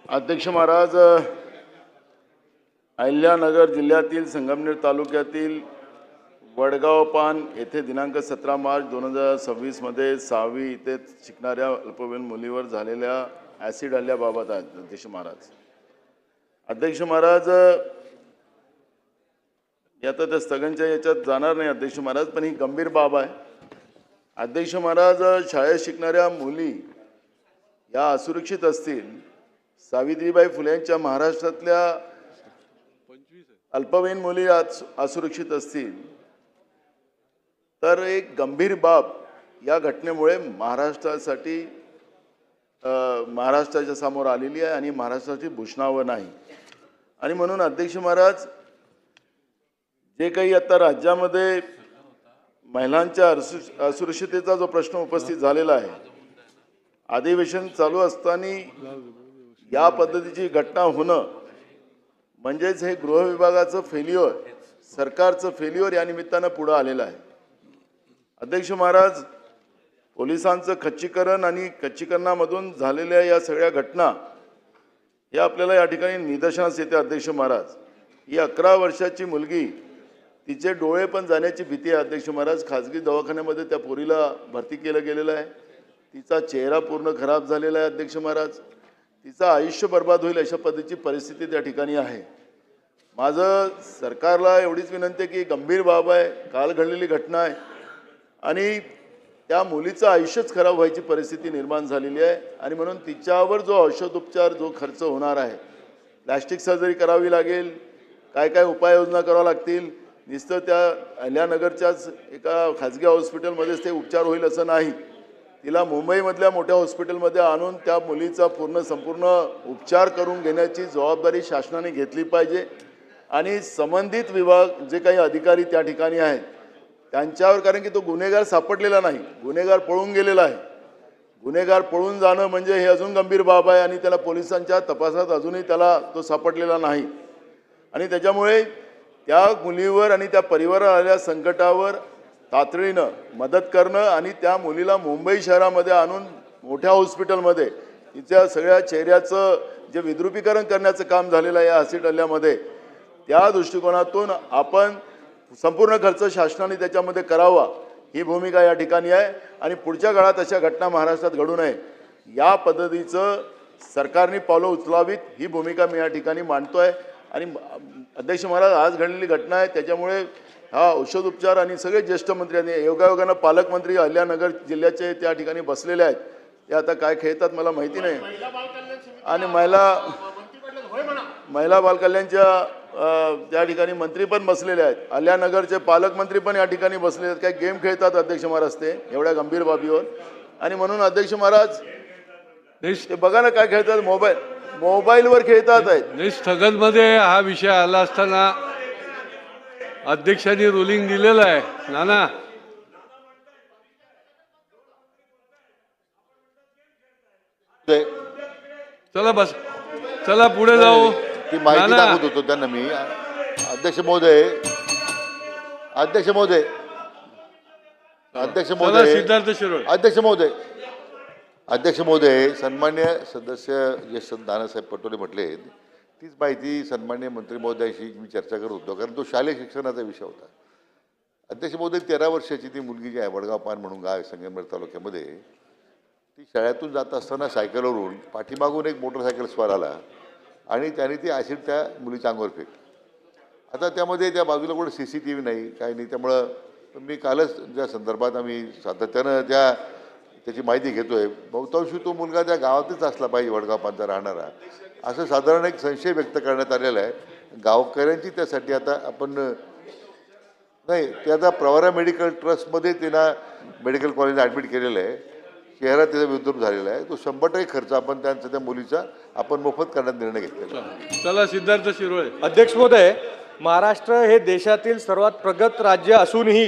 अध्यक्ष महाराज, अहिल्यानगर जिल्ह्यातील संगमनेर तालुक्यातील वडगाव पान येथे दिनांक 17 मार्च 2026 मध्ये 6वी इथे शिकणाऱ्या अल्पवयीन मुलीवर झालेल्या ॲसिड हल्ल्याबाबत आहेत अध्यक्ष महाराज. अध्यक्ष महाराज, आता त्या स्थगनच्या याच्यात जाणार नाही अध्यक्ष महाराज, पण ही गंभीर बाब आहे. अध्यक्ष महाराज, शाळेत शिकणाऱ्या मुली या असुरक्षित असतील. सावित्रीबाई फुलेंच्या महाराष्ट्रातल्या अल्पवयीन मुली असुरक्षित असतील तर एक गंभीर बाब या घटनेमुळे महाराष्ट्राच्या समोर आलेली आहे आणि महाराष्ट्राची भूषणावं नाही. आणि म्हणून अध्यक्ष महाराज, जे काही आता राज्यामध्ये महिलांच्या असुरक्षिततेचा जो प्रश्न उपस्थित झालेला आहे, अधिवेशन चालू असताना या पद्धतीची घटना होणं म्हणजेच हे गृह विभागाचं फेल्युअर, सरकारचं फेल्युअर या निमित्तानं पुढे आलेलं आहे. अध्यक्ष महाराज, पोलिसांचं खच्चीकरण आणि खच्चीकरणामधून झालेल्या या सगळ्या घटना या आपल्याला या ठिकाणी निदर्शनास येते. अध्यक्ष महाराज, ही 11 वर्षाची मुलगी, तिचे डोळे पण जाण्याची भीती आहे. अध्यक्ष महाराज, खाजगी दवाखान्यामध्ये त्या पोरीला भरती केलं गेलेलं आहे. तिचा चेहरा पूर्ण खराब झालेला आहे. अध्यक्ष महाराज, तिचं आयुष्य बर्बाद होईल अशा पद्धतीची परिस्थिती त्या ठिकाणी आहे. माझं सरकारला एवढीच विनंती आहे की गंभीर बाब आहे, काल घडलेली घटना आहे आणि त्या मुलीचं आयुष्यच खराब व्हायची परिस्थिती निर्माण झालेली आहे. आणि म्हणून तिच्यावर जो औषधोपचार, जो खर्च होणार आहे, प्लॅस्टिक सर्जरी करावी लागेल, काय काय उपाययोजना कराव्या लागतील. नुसतं त्या अहिल्यानगरच्याच एका खाजगी हॉस्पिटलमध्येच ते उपचार होईल असं नाही. तिला मुंबईमधल्या मोठ्या हॉस्पिटलमध्ये आणून त्या मुलीचा संपूर्ण उपचार करून घेण्याची जबाबदारी शासनाने घेतली पाहिजे. आणि संबंधित विभाग, जे काही अधिकारी त्या ठिकाणी आहेत त्यांच्यावर, कारण की तो गुन्हेगार सापडलेला नाही, गुन्हेगार पळून गेलेला आहे. गुन्हेगार पळून जाणं म्हणजे हे अजून गंभीर बाब आहे आणि त्याला पोलिसांच्या तपासात अजूनही त्याला तो सापडलेला नाही. आणि त्याच्यामुळे त्या मुलीवर आणि त्या परिवाराला आलेल्या संकटावर तातडीनं मदत करणं आणि त्या मुलीला मुंबई शहरामध्ये आणून मोठ्या हॉस्पिटलमध्ये तिच्या सगळ्या चेहऱ्याचं जे विद्रुपीकरण करण्याचं काम झालेलं आहे या ॲसिड हल्ल्यामध्ये, त्या दृष्टिकोनातून आपण संपूर्ण खर्च शासनाने त्याच्यामध्ये करावा ही भूमिका या ठिकाणी आहे. आणि पुढच्या काळात अशा घटना महाराष्ट्रात घडू नये या पद्धतीचं सरकारने पावलं उचलावीत ही भूमिका मी या ठिकाणी मांडतोय. आणि अध्यक्ष महाराज, आज घडलेली घटना आहे त्याच्यामुळे हा औषध उपचार आणि सगळे ज्येष्ठ मंत्री आणि योगायोगानं पालकमंत्री अहिल्यानगर जिल्ह्याचे त्या ठिकाणी बसलेले आहेत. ते आता काय खेळतात मला माहिती नाही. आणि महिला बालकल्याणच्या त्या ठिकाणी मंत्री पण बसलेले आहेत. अहिल्यानगरचे पालकमंत्री पण या ठिकाणी बसलेले आहेत. काय गेम खेळतात अध्यक्ष महाराज ते एवढ्या गंभीर बाबीवर. आणि म्हणून अध्यक्ष महाराज, ते बघा ना काय खेळतात, मोबाईलवर खेळतात आहेत. स्थगनमध्ये हा विषय आला असताना अध्यक्षांनी रुलिंग दिलेलं आहे. नाना, चला बस, चला पुढे जाऊ. ती माहिती दाखवत होतो त्यांना मी. अध्यक्ष महोदय, अध्यक्ष महोदय, सन्मान्य सदस्य यश नानासाहेब पटोले म्हटले, तीच माहिती सन्मान्य मंत्री महोदयाशी मी चर्चा करत होतो, कारण तो शालेय शिक्षणाचा विषय होता. अध्यक्ष महोदय, 13 वर्षाची ती मुलगी जी आहे, वडगाव पान म्हणून गाव आहे संगमनेर तालुक्यामध्ये, ती शाळेतून जात असताना सायकलवरून पाठीमागून एक मोटरसायकल स्वार आला आणि त्याने ती ॲसिड त्या मुलीच्या अंगावर फेकली. आता त्यामध्ये त्या बाजूला कुठे CCTV नाही, काही नाही. त्यामुळं मी कालच ज्या संदर्भात आम्ही सातत्यानं त्याची माहिती घेतोय, बहुतांशी तो मुलगा त्या गावातच असला पाहिजे, वडगाव पानचा राहणारा, असं साधारण एक संशय व्यक्त करण्यात आलेला आहे. गावकऱ्यांची त्यासाठी आता आपण नाही, ते आता प्रवरा मेडिकल ट्रस्टमध्ये त्यांना मेडिकल कॉलेजला ॲडमिट केलेलं आहे. चेहरा त्याचा विद्रूप झालेला आहे. तो 100% खर्च आपण त्या मुलीचा आपण मोफत करण्यात निर्णय घेतलेला. चला सिद्धार्थ शिरोळे. अध्यक्ष महोदय, महाराष्ट्र हे देशातील सर्वात प्रगत राज्य असूनही